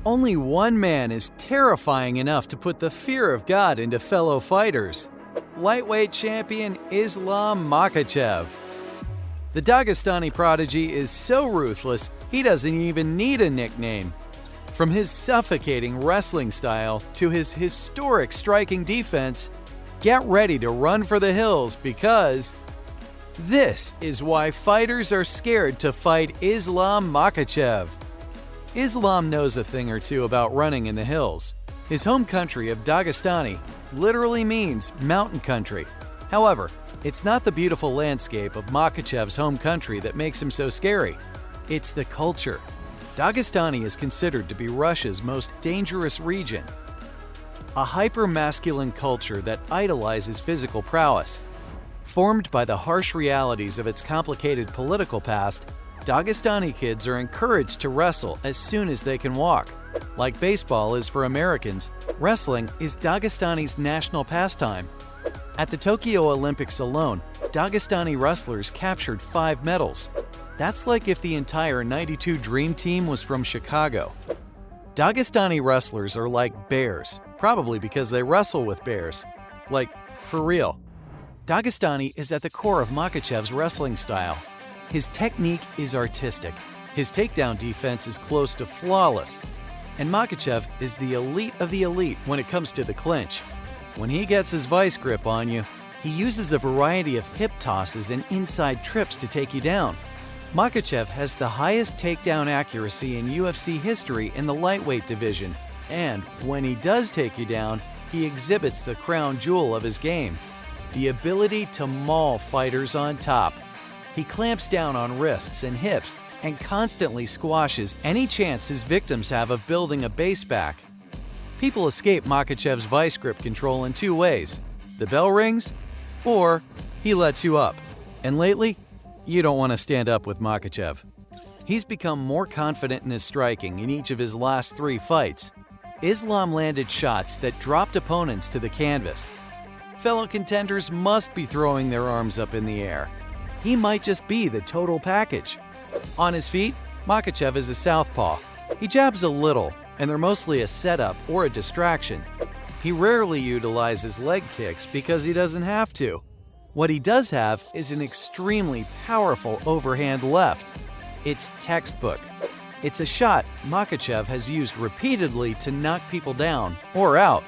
Only one man is terrifying enough to put the fear of God into fellow fighters. Lightweight champion Islam Makhachev. The Dagestani prodigy is so ruthless, he doesn't even need a nickname. From his suffocating wrestling style to his historic striking defense, get ready to run for the hills because this is why fighters are scared to fight Islam Makhachev. Islam knows a thing or two about running in the hills. His home country of Dagestani literally means mountain country. However, it's not the beautiful landscape of Makhachev's home country that makes him so scary. It's the culture. Dagestani is considered to be Russia's most dangerous region. A hyper-masculine culture that idolizes physical prowess. Formed by the harsh realities of its complicated political past, Dagestani kids are encouraged to wrestle as soon as they can walk. Like baseball is for Americans, wrestling is Dagestani's national pastime. At the Tokyo Olympics alone, Dagestani wrestlers captured 5 medals. That's like if the entire '92 Dream Team was from Chicago. Dagestani wrestlers are like bears, probably because they wrestle with bears. Like, for real. Dagestani is at the core of Makhachev's wrestling style. His technique is artistic, his takedown defense is close to flawless, and Makhachev is the elite of the elite when it comes to the clinch. When he gets his vice grip on you, he uses a variety of hip tosses and inside trips to take you down. Makhachev has the highest takedown accuracy in UFC history in the lightweight division, and when he does take you down, he exhibits the crown jewel of his game, the ability to maul fighters on top. He clamps down on wrists and hips and constantly squashes any chance his victims have of building a base back. People escape Makhachev's vice grip control in 2 ways. The bell rings, or he lets you up. And lately, you don't want to stand up with Makhachev. He's become more confident in his striking in each of his last 3 fights. Islam landed shots that dropped opponents to the canvas. Fellow contenders must be throwing their arms up in the air. He might just be the total package. On his feet, Makhachev is a southpaw. He jabs a little, and they're mostly a setup or a distraction. He rarely utilizes leg kicks because he doesn't have to. What he does have is an extremely powerful overhand left. It's textbook. It's a shot Makhachev has used repeatedly to knock people down or out.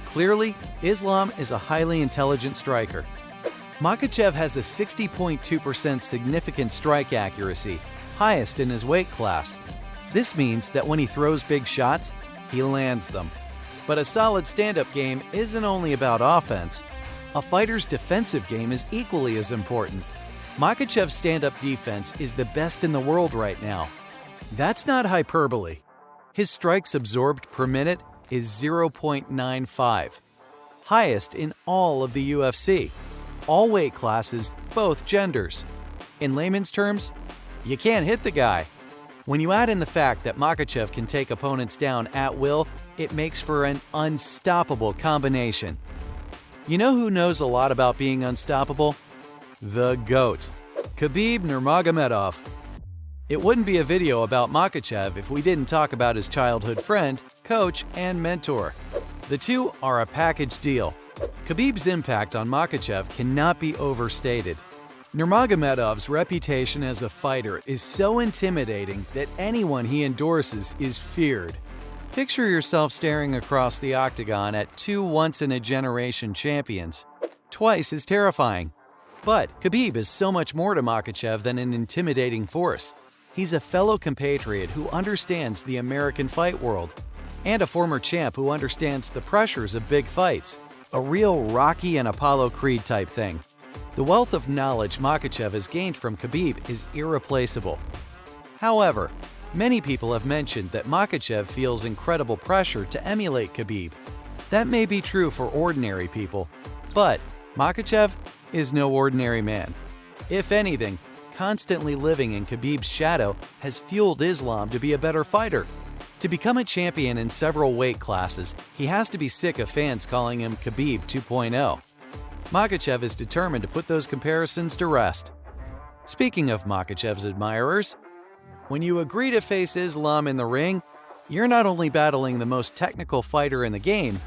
Clearly, Islam is a highly intelligent striker. Makhachev has a 60.2% significant strike accuracy, highest in his weight class. This means that when he throws big shots, he lands them. But a solid stand-up game isn't only about offense. A fighter's defensive game is equally as important. Makhachev's stand-up defense is the best in the world right now. That's not hyperbole. His strikes absorbed per minute is 0.95, highest in all of the UFC. All weight classes, both genders. In layman's terms, you can't hit the guy. When you add in the fact that Makhachev can take opponents down at will, it makes for an unstoppable combination. You know who knows a lot about being unstoppable? The GOAT, Khabib Nurmagomedov. It wouldn't be a video about Makhachev if we didn't talk about his childhood friend, coach, and mentor. The two are a package deal. Khabib's impact on Makhachev cannot be overstated. Nurmagomedov's reputation as a fighter is so intimidating that anyone he endorses is feared. Picture yourself staring across the octagon at 2 once-in-a-generation champions. Twice as terrifying. But Khabib is so much more to Makhachev than an intimidating force. He's a fellow compatriot who understands the American fight world, and a former champ who understands the pressures of big fights. A real Rocky and Apollo Creed type thing. The wealth of knowledge Makhachev has gained from Khabib is irreplaceable. However, many people have mentioned that Makhachev feels incredible pressure to emulate Khabib. That may be true for ordinary people, but Makhachev is no ordinary man. If anything, constantly living in Khabib's shadow has fueled Islam to be a better fighter. To become a champion in several weight classes, he has to be sick of fans calling him Khabib 2.0. Makhachev is determined to put those comparisons to rest. Speaking of Makhachev's admirers, when you agree to face Islam in the ring, You're not only battling the most technical fighter in the game,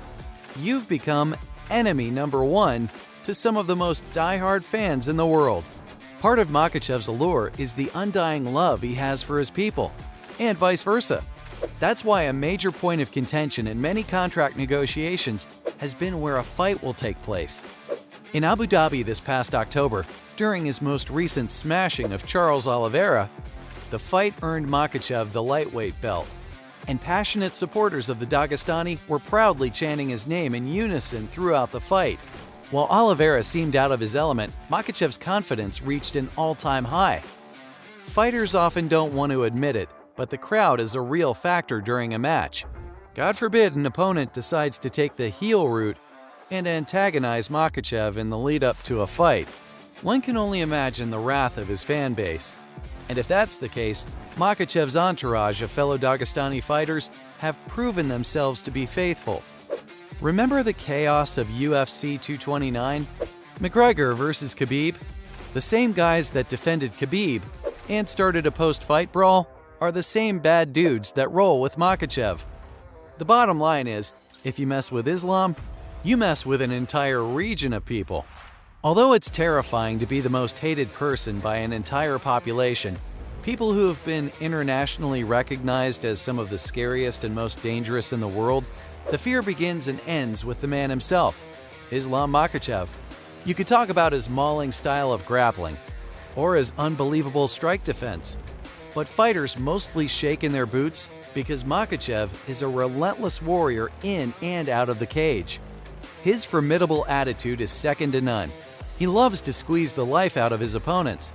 you've become enemy number one to some of the most diehard fans in the world. Part of Makhachev's allure is the undying love he has for his people, and vice versa. That's why a major point of contention in many contract negotiations has been where a fight will take place. In Abu Dhabi this past October, during his most recent smashing of Charles Oliveira, the fight earned Makhachev the lightweight belt, and passionate supporters of the Dagestani were proudly chanting his name in unison throughout the fight. While Oliveira seemed out of his element, Makhachev's confidence reached an all-time high. Fighters often don't want to admit it, but the crowd is a real factor during a match. God forbid an opponent decides to take the heel route and antagonize Makhachev in the lead-up to a fight. One can only imagine the wrath of his fan base. And if that's the case, Makhachev's entourage of fellow Dagestani fighters have proven themselves to be faithful. Remember the chaos of UFC 229? McGregor versus Khabib? The same guys that defended Khabib and started a post-fight brawl are the same bad dudes that roll with Makhachev. The bottom line is, if you mess with Islam, you mess with an entire region of people. Although it's terrifying to be the most hated person by an entire population, people who have been internationally recognized as some of the scariest and most dangerous in the world, the fear begins and ends with the man himself, Islam Makhachev. You could talk about his mauling style of grappling, or his unbelievable strike defense, but fighters mostly shake in their boots because Makhachev is a relentless warrior in and out of the cage. His formidable attitude is second to none. He loves to squeeze the life out of his opponents.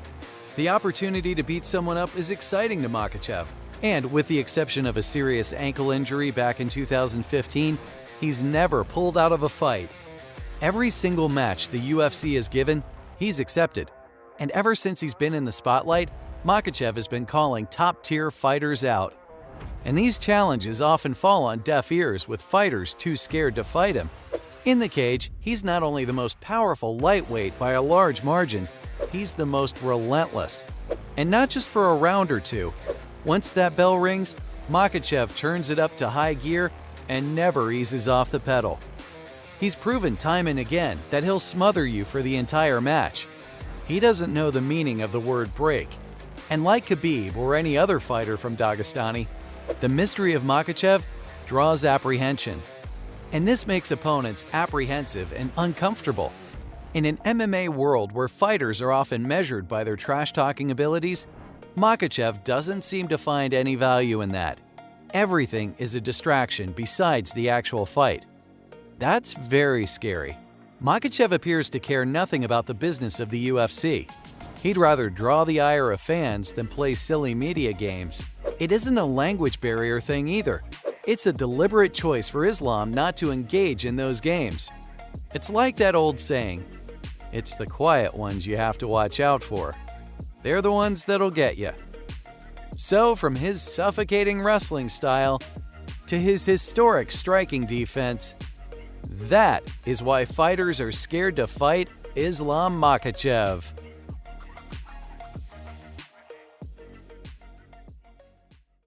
The opportunity to beat someone up is exciting to Makhachev, and with the exception of a serious ankle injury back in 2015, he's never pulled out of a fight. Every single match the UFC has given, he's accepted. And ever since he's been in the spotlight, Makhachev has been calling top-tier fighters out. And these challenges often fall on deaf ears with fighters too scared to fight him. In the cage, he's not only the most powerful lightweight by a large margin, he's the most relentless. And not just for a round or two. Once that bell rings, Makhachev turns it up to high gear and never eases off the pedal. He's proven time and again that he'll smother you for the entire match. He doesn't know the meaning of the word break. And like Khabib or any other fighter from Dagestani, the mystery of Makhachev draws apprehension. And this makes opponents apprehensive and uncomfortable. In an MMA world where fighters are often measured by their trash-talking abilities, Makhachev doesn't seem to find any value in that. Everything is a distraction besides the actual fight. That's very scary. Makhachev appears to care nothing about the business of the UFC. He'd rather draw the ire of fans than play silly media games. It isn't a language barrier thing either. It's a deliberate choice for Islam not to engage in those games. It's like that old saying, it's the quiet ones you have to watch out for. They're the ones that'll get you. So from his suffocating wrestling style to his historic striking defense, that is why fighters are scared to fight Islam Makhachev.